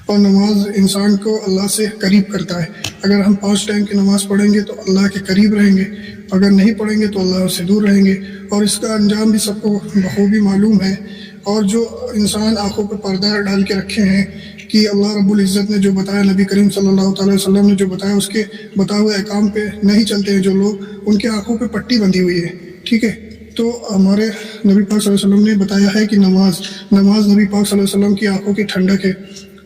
اور نماز انسان کو اللہ سے قریب کرتا ہے۔ اگر ہم 5 ٹائم کی نماز پڑھیں گے تو اللہ کے قریب رہیں گے، اگر نہیں پڑھیں گے تو اللہ سے دور رہیں گے، اور اس کا انجام بھی سب کو بخوبی معلوم ہے۔ اور جو انسان آنکھوں پہ پردہ ڈال کے رکھے ہیں کہ اللہ رب العزت نے جو بتایا، نبی کریم صلی اللہ تعالی وسلم نے جو بتایا، اس کے بتائے ہوئے احکام پہ نہیں چلتے ہیں جو لوگ، ان کے آنکھوں پہ پٹی بندھی ہوئی ہے، ٹھیک ہے۔ تو ہمارے نبی پاک صلی اللہ علیہ وسلم نے بتایا ہے کہ نماز نبی پاک صلی اللہ علیہ وسلم کی آنکھوں کی ٹھنڈک ہے،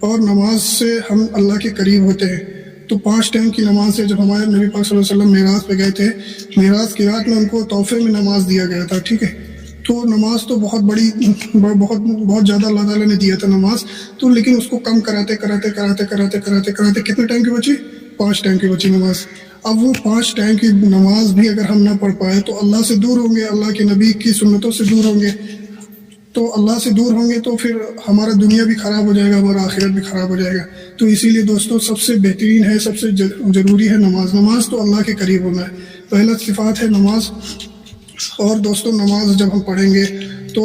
اور نماز سے ہم اللہ کے قریب ہوتے ہیں۔ تو 5 ٹائم کی نماز سے جب ہمارے نبی پاک صلی اللہ علیہ وسلم معراج پہ گئے تھے، معراج کی رات میں ان کو تحفے میں نماز دیا گیا تھا، ٹھیک ہے۔ تو نماز تو بہت زیادہ اللہ تعالیٰ نے دیا تھا نماز تو، لیکن اس کو کم کراتے کتنے ٹائم کی بچی؟ 5 ٹائم کی بچی نماز۔ اب وہ 5 ٹائم کی نماز بھی اگر ہم نہ پڑھ پائے تو اللہ سے دور ہوں گے، اللہ کے نبی کی سنتوں سے دور ہوں گے۔ تو اللہ سے دور ہوں گے تو پھر ہمارا دنیا بھی خراب ہو جائے گا، ہمارا آخرت بھی خراب ہو جائے گا۔ تو اسی لیے دوستو سب سے بہترین ہے، سب سے ضروری ہے نماز تو اللہ کے قریب ہونا ہے، پہلا صفات ہے نماز۔ اور دوستو نماز جب ہم پڑھیں گے تو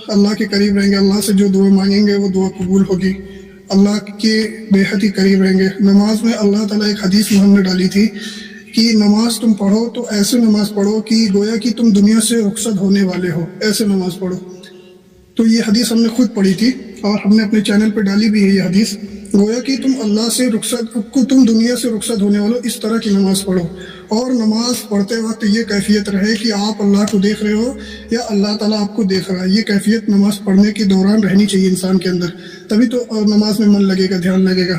اللہ کے قریب رہیں گے، اللہ سے جو دعا مانگیں گے وہ دعا قبول ہوگی، اللہ کے بے حد ہی قریب رہیں گے۔ نماز میں اللہ تعالیٰ ایک حدیث میں ہم نے ڈالی تھی کہ نماز تم پڑھو تو ایسے نماز پڑھو کہ گویا کہ تم دنیا سے رخصت ہونے والے ہو، ایسے نماز پڑھو۔ تو یہ حدیث ہم نے خود پڑھی تھی اور ہم نے اپنے چینل پہ ڈالی بھی ہے یہ حدیث، گویا کہ تم دنیا سے رخصت ہونے والے ہو، اس طرح کی نماز پڑھو۔ اور نماز پڑھتے وقت یہ کیفیت رہے کہ آپ اللہ کو دیکھ رہے ہو یا اللہ تعالیٰ آپ کو دیکھ رہا ہے، یہ کیفیت نماز پڑھنے کے دوران رہنی چاہیے انسان کے اندر، تبھی تو نماز میں من لگے گا، دھیان لگے گا۔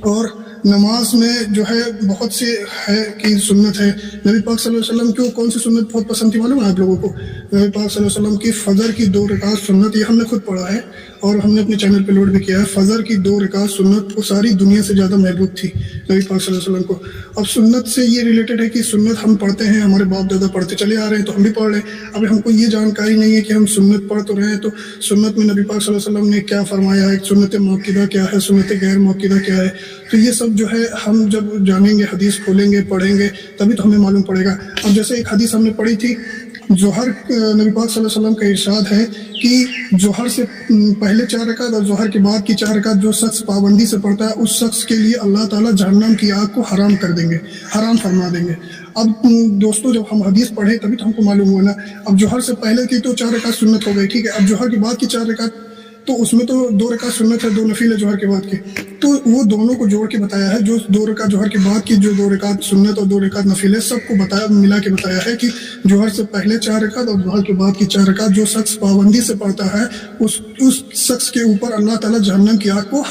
اور نماز میں جو ہے بہت سی ہے کہ سنت ہے، نبی پاک صلی اللہ علیہ وسلم کو کون سی سنت بہت پسند تھی معلوم ہے آپ لوگوں کو؟ نبی پاک صلی اللہ علیہ وسلم کی فجر کی 2 رکعت سنت، یہ ہم نے خود پڑھا ہے اور ہم نے اپنے چینل پہ لوڈ بھی کیا ہے۔ فجر کی 2 رکعت سنت وہ ساری دنیا سے زیادہ محبوب تھی نبی پاک صلی اللہ علیہ وسلم کو۔ اب سنت سے یہ ریلیٹڈ ہے کہ سنت ہم پڑھتے ہیں، ہمارے باپ دادا پڑھتے چلے آ رہے ہیں تو ہم بھی پڑھ رہے ہیں۔ اب ہم کو یہ جانکاری نہیں ہے کہ ہم سنت پڑھ تو رہے ہیں تو سنت میں نبی پاک صلی اللہ علیہ وسلم نے کیا فرمایا ہے، سنت موقدہ کیا ہے، سنت غیر موقدہ کیا ہے، تو یہ سب جو ہے ہم جب جانیں گے، حدیث کھولیں گے، پڑھیں گے، تبھی تو ہمیں معلوم پڑے گا۔ اب جیسے ایک حدیث ہم نے پڑھی تھی، ظہر نبی پاک صلی اللہ علیہ وسلم کا ارشاد ہے کہ ظہر سے پہلے 4 رکعت اور ظہر کے بعد کی 4 رکعت جو شخص پابندی سے پڑھتا ہے اس شخص کے لیے اللہ تعالیٰ جہنم کی آگ کو حرام کر دیں گے، حرام فرما دیں گے۔ اب دوستو جب ہم حدیث پڑھیں تبھی تو ہم کو معلوم ہوا نا۔ اب ظہر سے پہلے کی تو 4 رکعت سنت ہو گئی، ٹھیک ہے۔ اب ظہر کے بعد کی 4 رکعت تو اس میں تو 2 رکعت سنت ہے، 2 نفل ہے ظہر کے بعد کی، تو وہ دونوں کو جوڑ کے بتایا ہے، جو 2 رکعت ظہر کے بعد کی جو 2 رکعت سنت اور 2 رکعت نفل ہے، سب کو بتایا، ملا کے بتایا ہے کہ ظہر سے پہلے 4 رکعت اور ظہر کے بعد کی 4 رکعت جو شخص پابندی سے پڑھتا ہے اس شخص کے اوپر اللہ تعالیٰ جہنم کی آگ کو